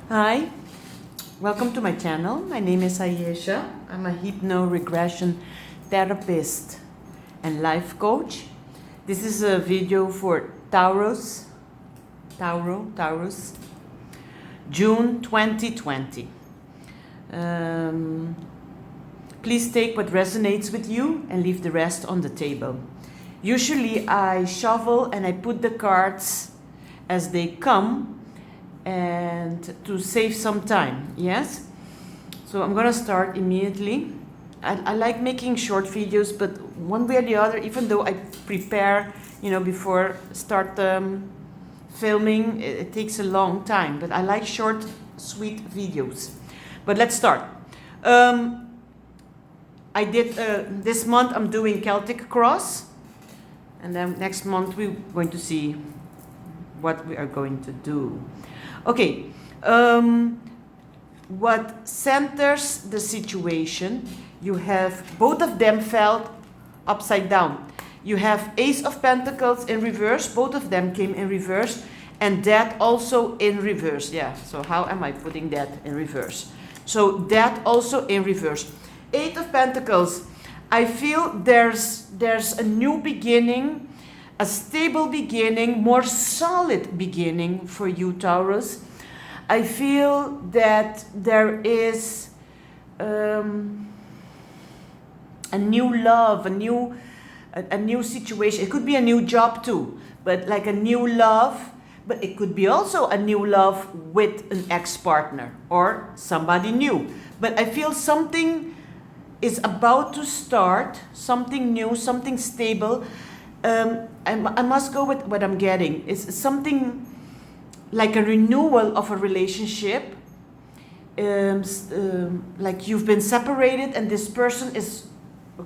Hi, welcome to my channel. My name is Ayesha. I'm a hypno-regression therapist and life coach. This is a video for Taurus, June 2020. Please take what resonates with you and leave the rest on the table. Usually I shuffle and I put the cards as they come and to save some time, yes? So I'm gonna start immediately. I like making short videos, but one way or the other, even though I prepare, before start filming, it takes a long time, but I like short, sweet videos. But let's start. I did, this month I'm doing Celtic Cross, and then next month we're going to see what we are going to do. Okay, what centers the situation? You have both of them felt upside down. You have Ace of Pentacles in reverse, both of them came in reverse, and that also in reverse. Yeah, so how am I putting that in reverse? So that also in reverse. Eight of Pentacles, I feel there's a new beginning, a stable beginning, more solid beginning for you, Taurus. I feel that there is a new love, a new situation. It could be a new job too, but like a new love. But it could be also a new love with an ex-partner or somebody new. But I feel something is about to start, something new, something stable. I must go with what I'm getting. It's something like a renewal of a relationship. Like you've been separated and this person is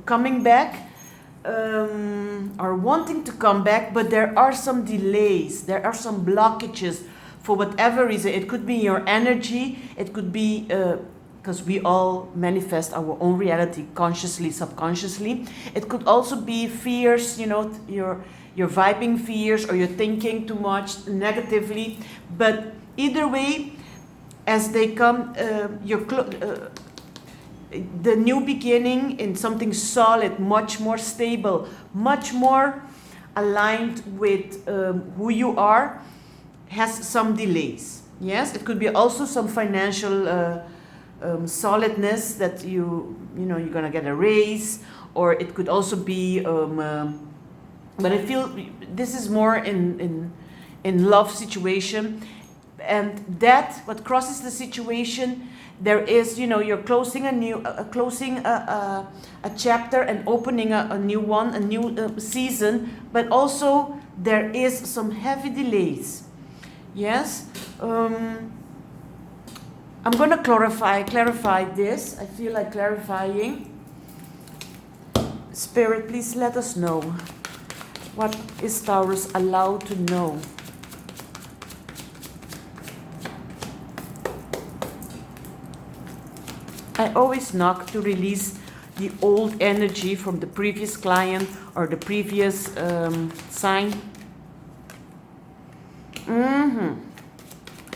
coming back or wanting to come back, but there are some delays, there are some blockages for whatever reason. It could be your energy, it could be because we all manifest our own reality consciously, subconsciously. It could also be fears, you're vibing fears, or you're thinking too much negatively. But either way, as they come, the new beginning in something solid, much more stable, much more aligned with who you are, has some delays. Yes, it could be also some financial solidness that you're gonna get a raise, or it could also be but I feel this is more in love situation, and that what crosses the situation, there is, you're closing a chapter and opening a new one, a new season, but also there is some heavy delays. Yes. I'm going to clarify this. I feel like clarifying. Spirit, please let us know. What is Taurus allowed to know? I always knock to release the old energy from the previous client or the previous sign.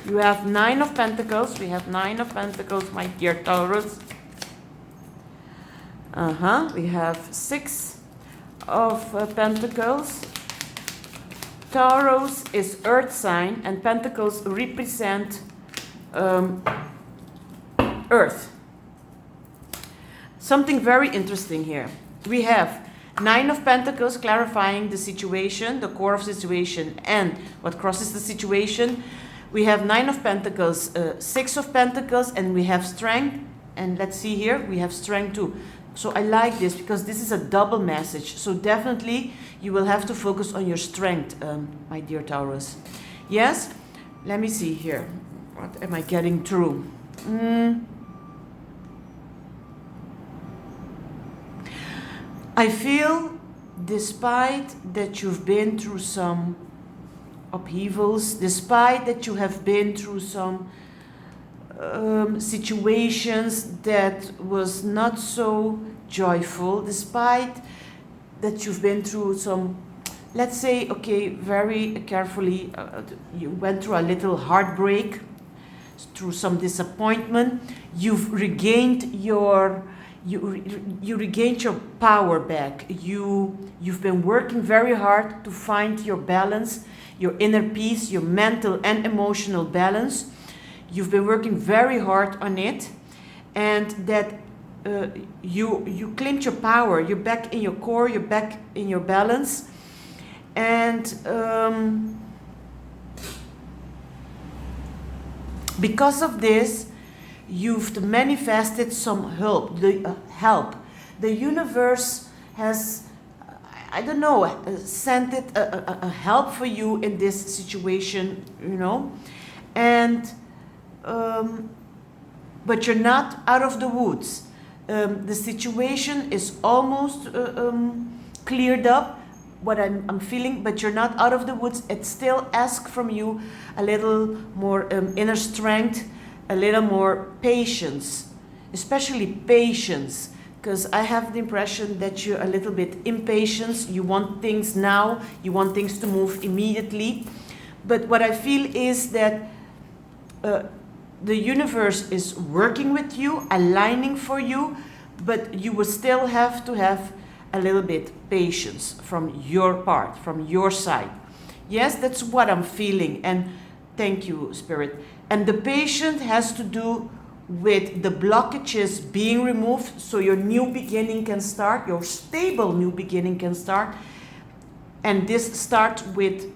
You have Nine of Pentacles. We have Nine of Pentacles, my dear Taurus. We have Six of Pentacles. Taurus is earth sign, and Pentacles represent earth. Something very interesting here. We have Nine of Pentacles clarifying the situation, the core of situation, and what crosses the situation. We have Nine of Pentacles, Six of Pentacles, and we have Strength. And let's see here, we have Strength too. So I like this because this is a double message. So definitely you will have to focus on your strength, my dear Taurus. Yes? Let me see here. What am I getting through? I feel, despite that you've been through some upheavals, despite that you have been through some situations that was not so joyful, despite that you've been through some, let's say, okay, very carefully, you went through a little heartbreak, through some disappointment, you've regained you regained your power back. You've been working very hard to find your balance, your inner peace, your mental and emotional balance. You've been working very hard on it, and that you claimed your power. You're back in your core, you're back in your balance, and because of this, you've manifested some help. The universe has, I don't know, sent it a help for you in this situation, you know, and but you're not out of the woods. The situation is almost cleared up, what I'm feeling, but you're not out of the woods. It still asks from you a little more inner strength, a little more patience, especially patience, because I have the impression that you're a little bit impatient. You want things now, you want things to move immediately. But what I feel is that the universe is working with you, aligning for you, but you will still have to have a little bit patience from your part, from your side. Yes, that's what I'm feeling, and thank you, Spirit. And the patience has to do with the blockages being removed, so your new beginning can start, your stable new beginning can start. And this starts with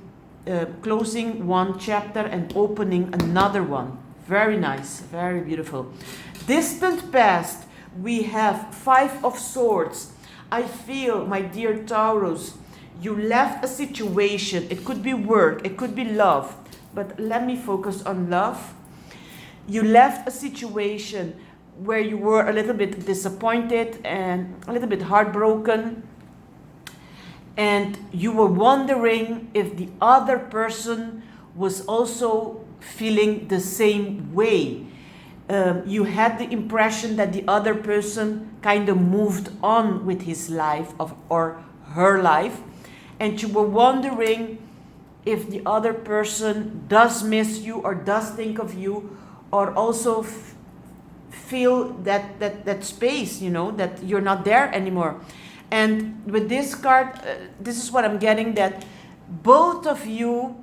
closing one chapter and opening another one. Very nice, very beautiful. Distant past, we have 5 of Swords. I feel, my dear Taurus, you left a situation. It could be work, it could be love, but let me focus on love. You left a situation where you were a little bit disappointed and a little bit heartbroken, and you were wondering if the other person was also feeling the same way. You had the impression that the other person kind of moved on with his life or her life, and you were wondering if the other person does miss you or does think of you, or also feel that space, you know, that you're not there anymore. And with this card, this is what I'm getting, that both of you,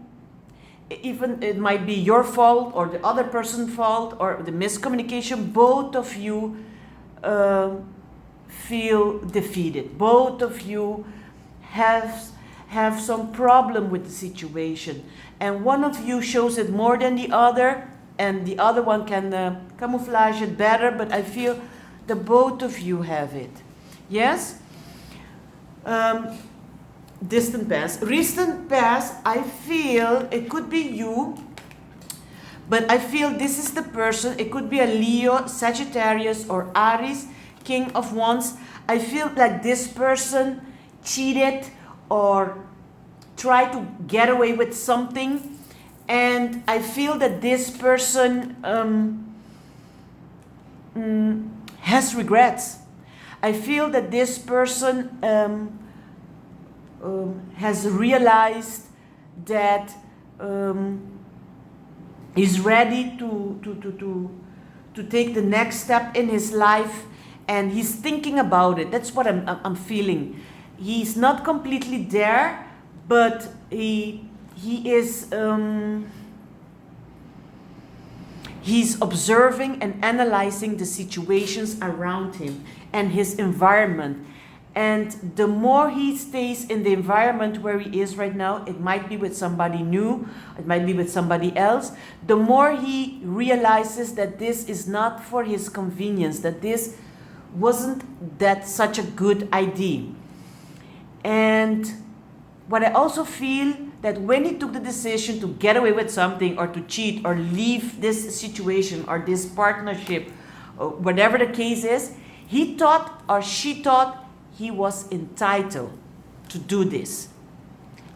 even it might be your fault or the other person's fault or the miscommunication, both of you feel defeated. Both of you have some problem with the situation, and one of you shows it more than the other, and the other one can camouflage it better, but I feel the both of you have it. Yes? Distant past. Recent past, I feel it could be you, but I feel this is the person. It could be a Leo, Sagittarius, or Aries, King of Wands. I feel like this person cheated or tried to get away with something, and I feel that this person has regrets. I feel that this person has realized that he's ready to take the next step in his life, and he's thinking about it. That's what I'm feeling. He's not completely there, but he is he's observing and analyzing the situations around him and his environment. And the more he stays in the environment where he is right now, it might be with somebody new, it might be with somebody else, the more he realizes that this is not for his convenience, that this wasn't that such a good idea. And what I also feel, that when he took the decision to get away with something or to cheat or leave this situation or this partnership, or whatever the case is, he thought or she thought he was entitled to do this.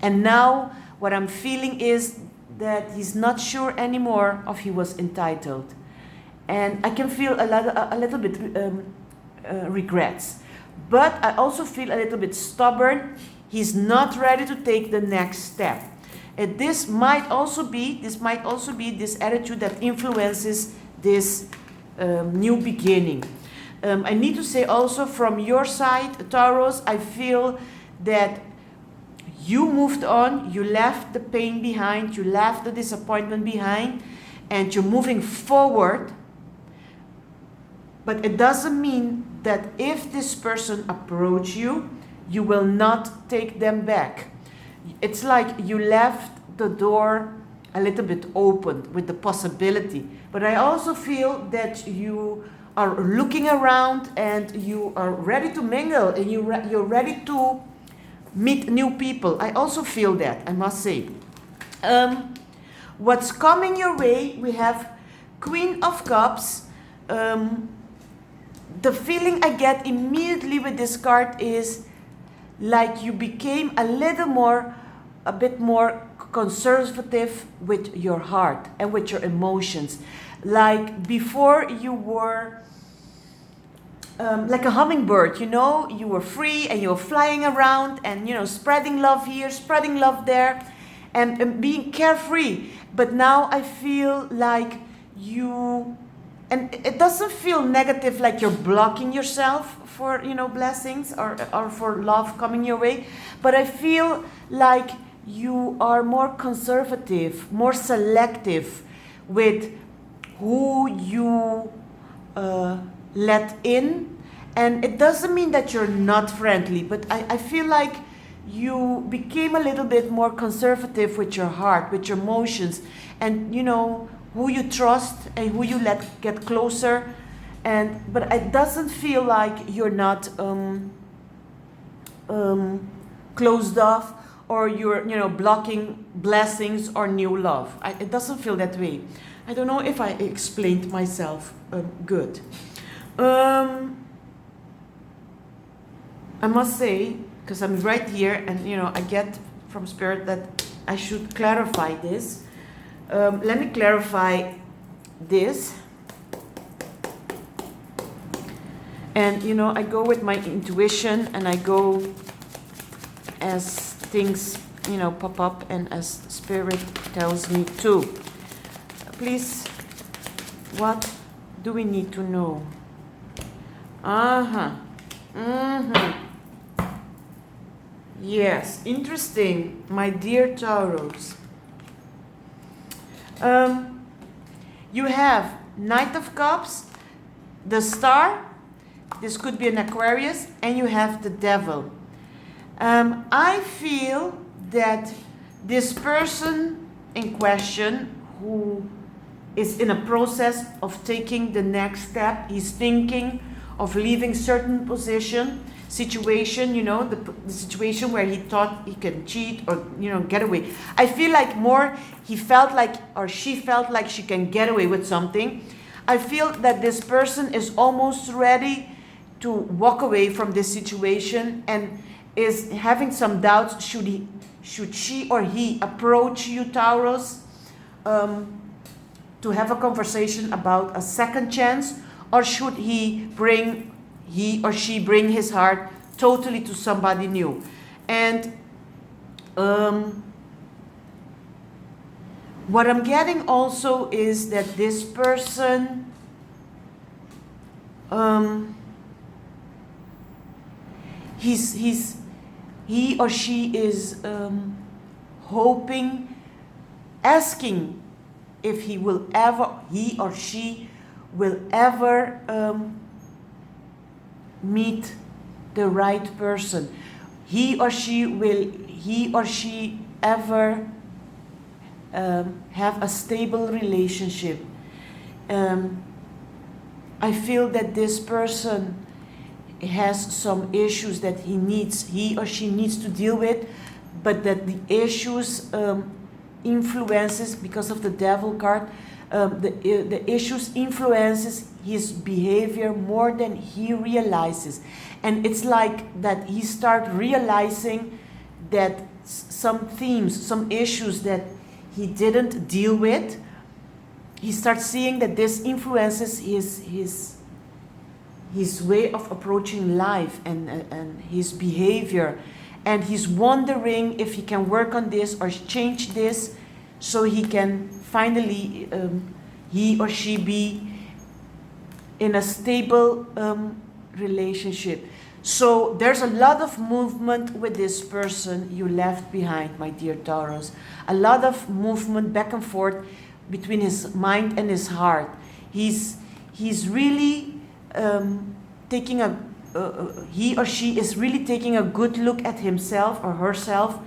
And now what I'm feeling is that he's not sure anymore if he was entitled. And I can feel a little bit regrets. But I also feel a little bit stubborn. He's not ready to take the next step. This might also be this attitude that influences this new beginning. I need to say also from your side, Taurus, I feel that you moved on, you left the pain behind, you left the disappointment behind, and you're moving forward. But it doesn't mean that if this person approach you, you will not take them back. It's like you left the door a little bit open with the possibility. But I also feel that you are looking around and you are ready to mingle and you're ready to meet new people. I also feel that, I must say. What's coming your way, we have Queen of Cups. The feeling I get immediately with this card is like you became a bit more conservative with your heart and with your emotions. Like before you were like a hummingbird, you know, you were free and you were flying around and, you know, spreading love here, spreading love there, and being carefree. But now I feel like you, and it doesn't feel negative, like you're blocking yourself for, you know, blessings or for love coming your way. But I feel like you are more conservative, more selective with who you let in. And it doesn't mean that you're not friendly, but I feel like you became a little bit more conservative with your heart, with your emotions, and, you know, who you trust and who you let get closer. But it doesn't feel like you're not closed off or you're, you know, blocking blessings or new love. It doesn't feel that way. I don't know if I explained myself good. I must say, because I'm right here and, you know, I get from Spirit that I should clarify this. Let me clarify this. And, you know, I go with my intuition and I go as things, you know, pop up and as Spirit tells me to. Please, what do we need to know? Yes, interesting, my dear Taurus. You have Knight of Cups, the Star, this could be an Aquarius, and you have the Devil. I feel that this person in question who is in a process of taking the next step, he's thinking of leaving certain situation, you know, the situation where he thought he can cheat or, you know, get away. I feel like more he felt like, or she felt like she can get away with something. I feel that this person is almost ready to walk away from this situation and is having some doubts. Should she or he approach you, Taurus, to have a conversation about a second chance, or should he or she bring his heart totally to somebody new? And what I'm getting also is that this person he or she is hoping, asking if he or she will ever meet the right person. He or she ever have a stable relationship. I feel that this person has some issues that he or she needs to deal with, but that the issues influences, because of the Devil card, the issues influences his behavior more than he realizes. And it's like that he start realizing that some themes, some issues that he didn't deal with, he starts seeing that this influences his way of approaching life and his behavior. and he's wondering if he can work on this or change this so he can finally, he or she be in a stable relationship. So there's a lot of movement with this person you left behind, my dear Taurus. A lot of movement back and forth between his mind and his heart. He's really taking a, he or she is really taking a good look at himself or herself,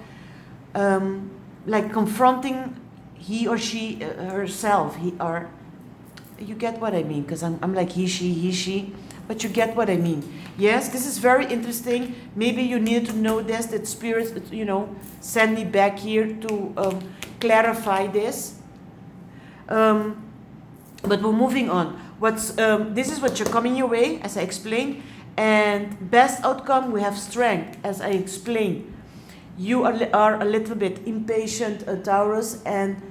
like confronting he or she herself. You get what I mean? Because I'm like he, she, but you get what I mean. Yes, this is very interesting. Maybe you need to know this, that Spirit, send me back here to clarify this. But we're moving on. This is what you're coming your way, as I explained. And best outcome, we have strength, as I explained. You are a little bit impatient, Taurus, and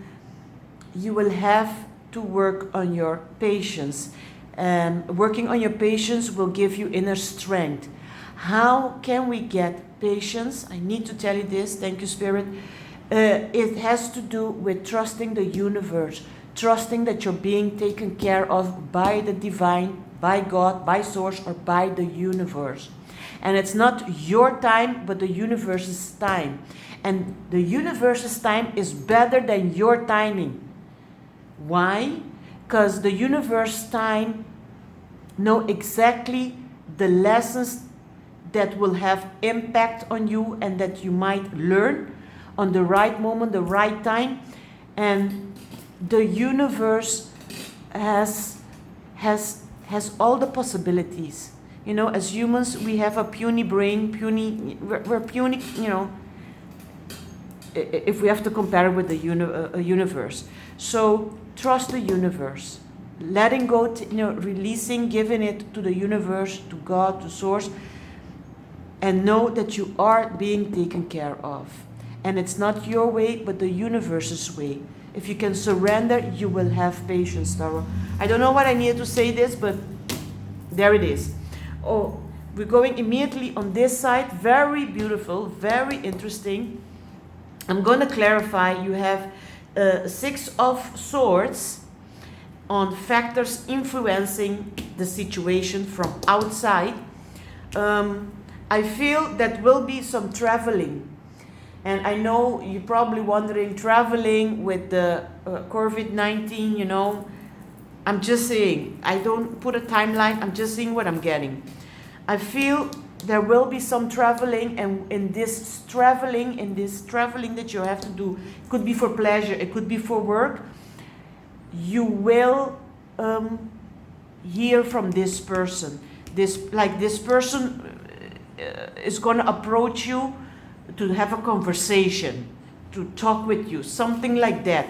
you will have to work on your patience. Working on your patience will give you inner strength. How can we get patience? I need to tell you this. Thank you, Spirit. It has to do with trusting the universe, trusting that you're being taken care of by the divine, by God, by Source, or by the universe. And it's not your time, but the universe's time. And the universe's time is better than your timing. Why? Because the universe time know exactly the lessons that will have impact on you and that you might learn on the right moment, the right time. And the universe has all the possibilities. As humans, we have a puny brain, we're puny, if we have to compare it with the universe. So trust the universe. Letting go, releasing, giving it to the universe, to God, to Source, and know that you are being taken care of. And it's not your way, but the universe's way. If you can surrender, you will have patience, Taurus. I don't know what I needed to say this, but there it is. Oh, we're going immediately on this side. Very beautiful, very interesting. I'm going to clarify. You have Six of Swords on factors influencing the situation from outside. I feel that will be some traveling. And I know you're probably wondering, traveling with the COVID-19, I'm just saying, I don't put a timeline, I'm just seeing what I'm getting. I feel there will be some traveling, and in this traveling that you have to do, it could be for pleasure, it could be for work, you will hear from this person. This person is going to approach you to have a conversation, to talk with you, something like that.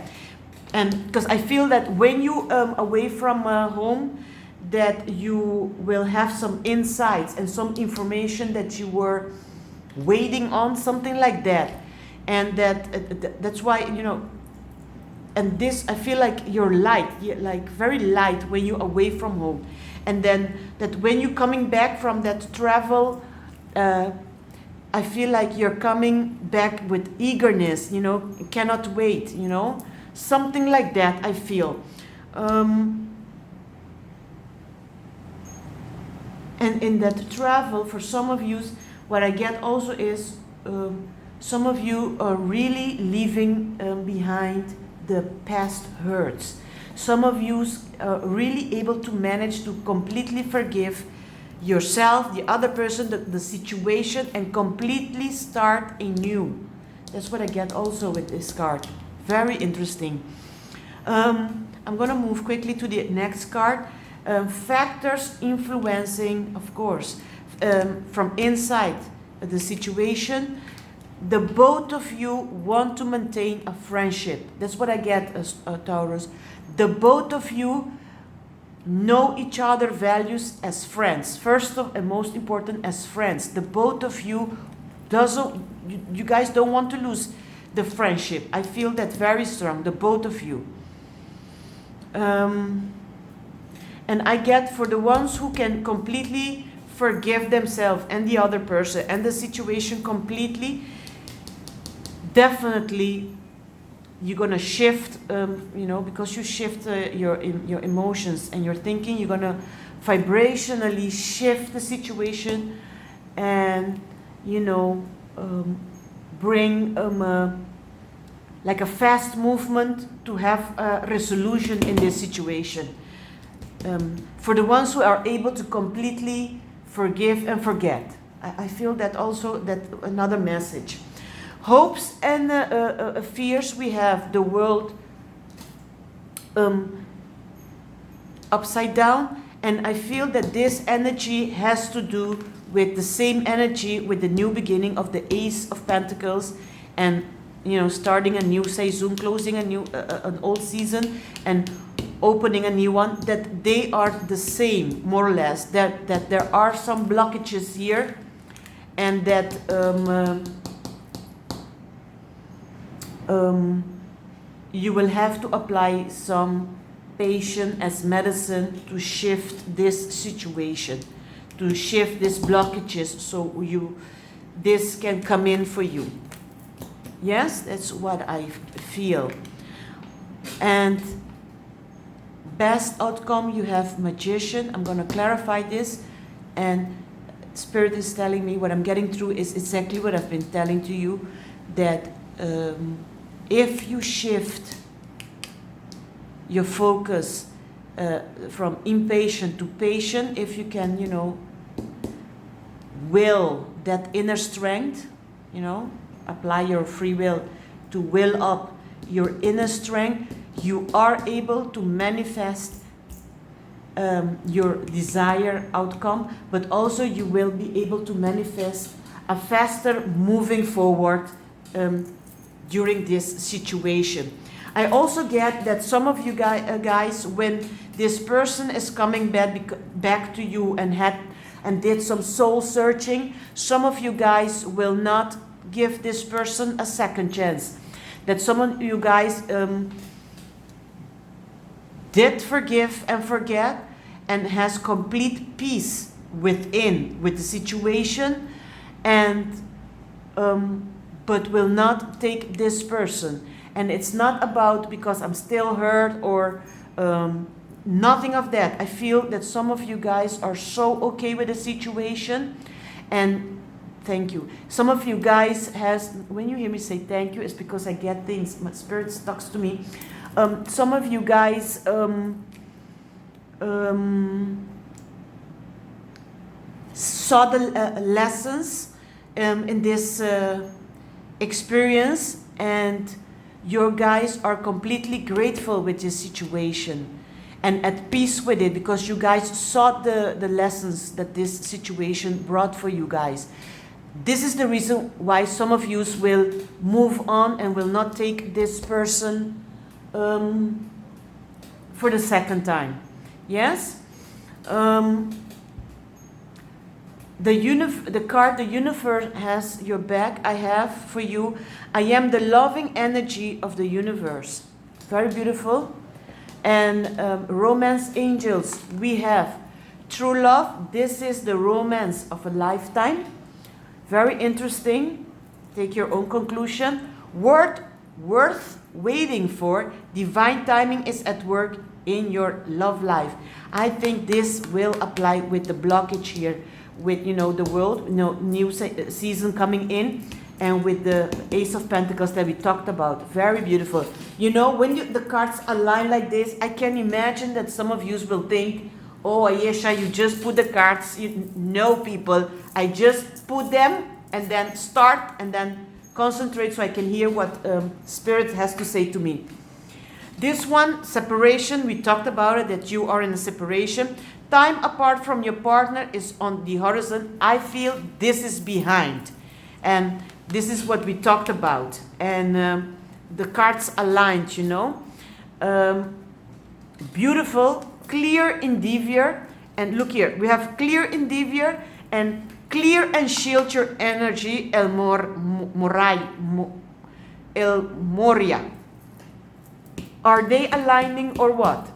And because I feel that when you away from home, that you will have some insights and some information that you were waiting on, something like that. And that's why, and this, I feel like you're light, like very light when you're away from home. And then that when you're coming back from that travel, I feel like you're coming back with eagerness, cannot wait, something like that, I feel. And in that travel, for some of you, what I get also is some of you are really leaving behind the past hurts. Some of you are really able to manage to completely forgive yourself, the other person, the situation, and completely start anew. That's what I get also with this card. Very interesting. I'm going to move quickly to the next card. Factors influencing, of course, from inside the situation. The both of you want to maintain a friendship. That's what I get as Taurus. The both of you know each other values as friends. First of and most important, as friends. The both of you you guys don't want to lose the friendship. I feel that very strong, the both of you. And I get for the ones who can completely forgive themselves and the other person and the situation completely, definitely you're gonna shift, because you shift your emotions and your thinking. You're gonna vibrationally shift the situation, and bring like a fast movement to have a resolution in this situation. For the ones who are able to completely forgive and forget, I feel that also, that another message. Hopes and fears, we have the world upside down, and I feel that this energy has to do with the same energy with the new beginning of the Ace of Pentacles, and starting a new season, closing a new an old season, and opening a new one. That they are the same, more or less. That there are some blockages here, and that you will have to apply some patience as medicine to shift this situation, to shift these blockages, so this can come in for you. Yes, that's what I feel. And best outcome, you have Magician. I'm going to clarify this, and Spirit is telling me what I'm getting through is exactly what I've been telling to you, that if you shift your focus from impatient to patient, if you can, will that inner strength, apply your free will to will up your inner strength, you are able to manifest your desired outcome, but also you will be able to manifest a faster moving forward during this situation. I also get that some of you guys, when this person is coming back to you and did some soul searching, some of you guys will not give this person a second chance. That some of you guys did forgive and forget, and has complete peace within with the situation, and but will not take this person. And it's not about because I'm still hurt or nothing of that. I feel that some of you guys are so okay with the situation, and thank you. Some of you guys when you hear me say thank you, it's because I get things, my spirit talks to me. Some of you guys saw the lessons in this experience, and your guys are completely grateful with this situation and at peace with it, because you guys saw the lessons that this situation brought for you guys. This is the reason why some of you will move on and will not take this person for the second time. Yes? The card, the universe has your back. I have for you, I am the loving energy of the universe. Very beautiful. And romance angels, we have true love. This is the romance of a lifetime. Very interesting. Take your own conclusion. Worth waiting for. Divine timing is at work in your love life. I think this will apply with the blockage here, with the world, new season coming in, and with the Ace of Pentacles that we talked about. Very beautiful. When the cards align like this, I can imagine that some of you will think, oh, Ayesha, you just put the cards. No, people, I just put them and then start and then concentrate so I can hear what Spirit has to say to me. This one, separation, we talked about it, that you are in a separation. Time apart from your partner is on the horizon. I feel this is behind. And this is what we talked about. And the cards aligned, beautiful, clear endeavor. And look here, we have clear endeavor and clear and shield your energy, El Moria. Are they aligning or what?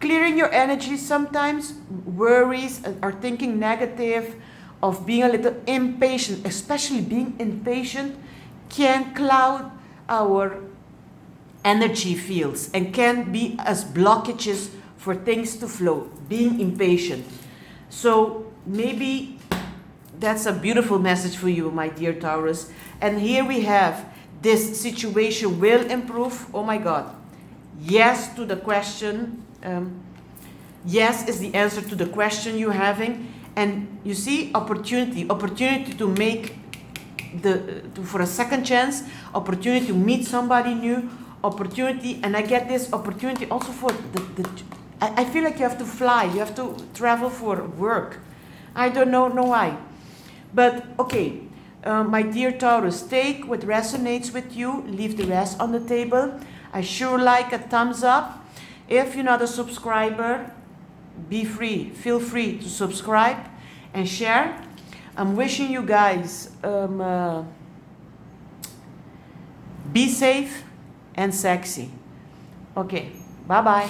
clearing your energy. Sometimes worries or thinking negative, of being a little impatient, especially being impatient, can cloud our energy fields and can be as blockages for things to flow, being impatient. So maybe that's a beautiful message for you, my dear Taurus. And here we have, this situation will improve. Oh my God. Yes to the question. Yes is the answer to the question you're having. And you see, opportunity to make for a second chance, opportunity to meet somebody new, opportunity, and I get this opportunity also for I feel like you have to fly, you have to travel for work. I don't know why. But okay, my dear Taurus, take what resonates with you, leave the rest on the table. I sure like a thumbs up. If you're not a subscriber, feel free to subscribe and share. I'm wishing you guys be safe and sexy. Okay, bye-bye.